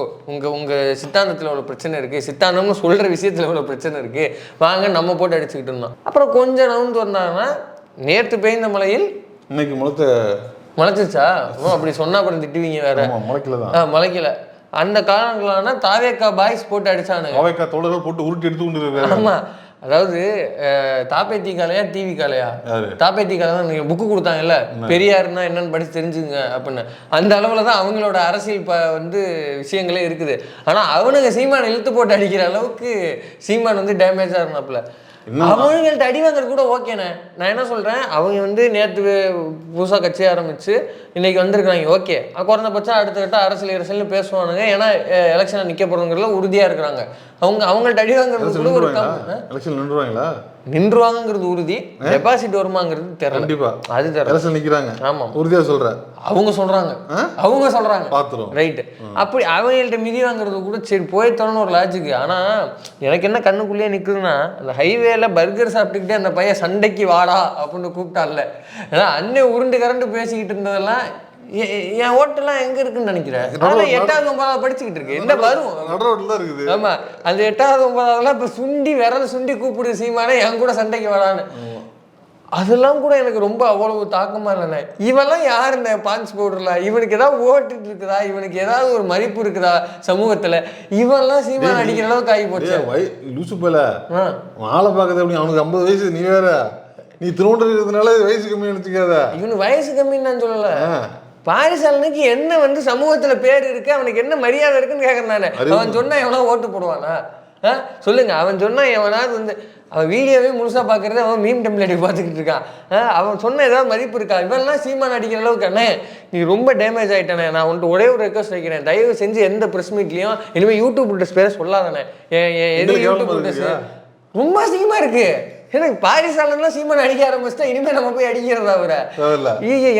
உங்க சித்தாந்தத்தில் இவ்வளோ பிரச்சனை இருக்கு, சித்தாந்தம்னு சொல்ற விஷயத்துல இவ்வளோ பிரச்சனை இருக்கு, வாங்க நம்ம போட்டு அடிச்சுக்கிட்டு இருந்தோம். அப்புறம் கொஞ்சம் நவுந்து வந்தாங்கன்னா, நேற்று பெய்ந்த மழையில் இன்னைக்கு முளைச்சிச்சா? அப்படி சொன்னா அப்புறம் திட்டுவீங்க வேற. முளைக்கல. அந்த காரணங்களான தாவேக்கா பாய்ஸ் போட்டு அடிச்சானுங்க, தோழர்கள் போட்டு உருட்டி எடுத்து கொண்டு. ஆமா, அதாவது தாப்பேத்தி காலையா டிவி காலையா, தாப்பேத்தி காலை தான் நீங்கள் புக்கு கொடுத்தாங்கல்ல, பெரியாருன்னா என்னன்னு படிச்சு தெரிஞ்சுங்க அப்படின்னு. அந்த அளவில் தான் அவங்களோட அரசியல் வந்து விஷயங்களே இருக்குது. ஆனால் அவனுங்க சீமான் இழுத்து போட்டு அடிக்கிற அளவுக்கு சீமான் வந்து டேமேஜாக இருந்தாப்புல. அவங்கள்ட்ட அடி வாங்குறது கூட ஓகேண்ணே. நான் என்ன சொல்கிறேன், அவங்க வந்து நேற்று புதுசாக கட்சி ஆரம்பித்து இன்னைக்கு வந்திருக்கிறாங்க, ஓகே. குறைந்தபட்சம் அடுத்த கட்ட அரசியல்னு பேசுவானுங்க. ஏன்னா எலெக்ஷனில் நிற்க போகிறவங்கள உறுதியாக இருக்கிறாங்க. அவங்கள்ட்ட அடி வாங்குறது கூட ஒரு நின்றுவாங்கிறது உறுதி, டெபாசிட் வருமாங்கிறது தெரியல. கண்டிப்பா அது தெரியல நிக்கிறாங்க. ஆமா, உறுதியா சொல்றேன். அவங்க சொல்றாங்க பாத்துறோம், ரைட். அப்படி அவங்கள்ட்ட மிதி வாங்குறது கூட சரி போய்த்தோன்னு ஒரு லாஜிக்கு. ஆனா எனக்கு என்ன கண்ணுக்குள்ளேயே நிக்குதுன்னா, அந்த ஹைவேல பர்கர் சாப்பிட்டுக்கிட்டே அந்த பையன் சண்டைக்கு வாடா அப்படின்னு கூப்பிட்டான்ல, ஏன்னா அண்ணன் உருண்டு கரண்டு பேசிக்கிட்டு இருந்ததெல்லாம் என் ஓட்டெல்லாம் எங்க இருக்குன்னு நினைக்கிறேன். 8வது 9வது படிச்சுக்கிட்டு இருக்கு, என்ன வரும். ஆமா, அந்த 8வது 9வதுலாம் இப்ப சுண்டி விரல் சுண்டி கூப்பிடு சீமானே என் கூட சண்டைக்கு வரான்னு. அதெல்லாம் கூட எனக்கு ரொம்ப அவ்வளவு தாக்கமா இல்லைண்ணே. இவெல்லாம் யாருண்ணே பான்ஸ் பவுடர்ல, இவனுக்கு ஏதாவது ஓட்டுட்டு இருக்குதா, இவனுக்கு ஏதாவது ஒரு மதிப்பு இருக்குதா சமூகத்துல? இவெல்லாம் சீமான் அடிக்கிற அளவுக்கு ஆகி போச்சு. லூசு போல ஆளை பார்க்கறது அப்படி. அவனுக்கு 50 வயசு, நீ வேற, நீ திருவண்ணாமலை வயசு கம்மி நினைச்சுக்காத. இவனு வயசு கம்மின்னு நான் சொல்லல, பாரிசாலனுக்கு என்ன வந்து சமூகத்துல பேர் இருக்கு, அவனுக்கு என்ன மரியாதை இருக்குன்னு கேட்கறேன் நானு. அவன் சொன்னா எவனா ஓட்டு போடுவானா சொல்லுங்க? அவன் சொன்னா எவனாவது வந்து, அவன் வீடியோவே முழுசா பாக்குறது அவன் மீம் டெம்ப்ளேட் பார்த்துக்கிட்டு இருக்கான். அவன் சொன்ன ஏதாவது மதிப்பு இருக்கா? இவெல்லாம் சீமான் அடிக்கிற அளவுக்கு அண்ணே நீ ரொம்ப டேமேஜ் ஆயிட்டானே. நான் வந்துட்டு ஒரே ஒரு ரெக்வஸ்ட் வைக்கிறேன், தயவு செஞ்சு எந்த ப்ரெஸ் மீட்லயும் இனிமே யூடியூப் ப்ரெஸ் பேர சொல்லாதானே. எது யூடியூப் ப்ரெஸ் ரொம்ப அசிங்கமா இருக்கு. எனக்கு பாரிசாலன்லாம் சீமான் அடிக்க ஆரம்பிச்சுட்டா இனிமேல் நம்ம போய் அடிக்கிறதா அவரை?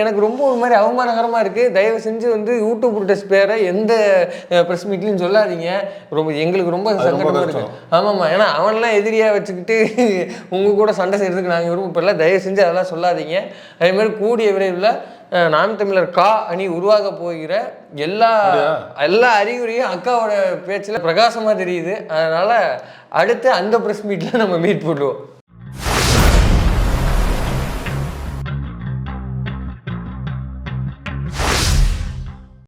எனக்கு ரொம்ப ஒரு மாதிரி அவமானகரமாக இருக்குது. தயவு செஞ்சு வந்து யூடியூப் டெஸ்ட் பேரை எந்த ப்ரெஸ் மீட்லையும் சொல்லாதீங்க. எங்களுக்கு ரொம்ப சங்கடமாக இருக்குது. ஆமாம்மா, ஏன்னா அவன்லாம் எதிரியாக வச்சுக்கிட்டு உங்கள் கூட சண்டை செய்கிறதுக்கு நாங்கள் விருப்பப்படல. தயவு செஞ்சு அதெல்லாம் சொல்லாதீங்க. அதேமாதிரி கூடிய விரைவில் நாம் தமிழர் கா அணி உருவாக போகிற எல்லா அறிகுறியும் அக்காவோட பேச்சில் பிரகாசமாக தெரியுது. அதனால் அடுத்து அந்த ப்ரெஸ் மீட்டில் நம்ம மீட் பண்ணுவோம்.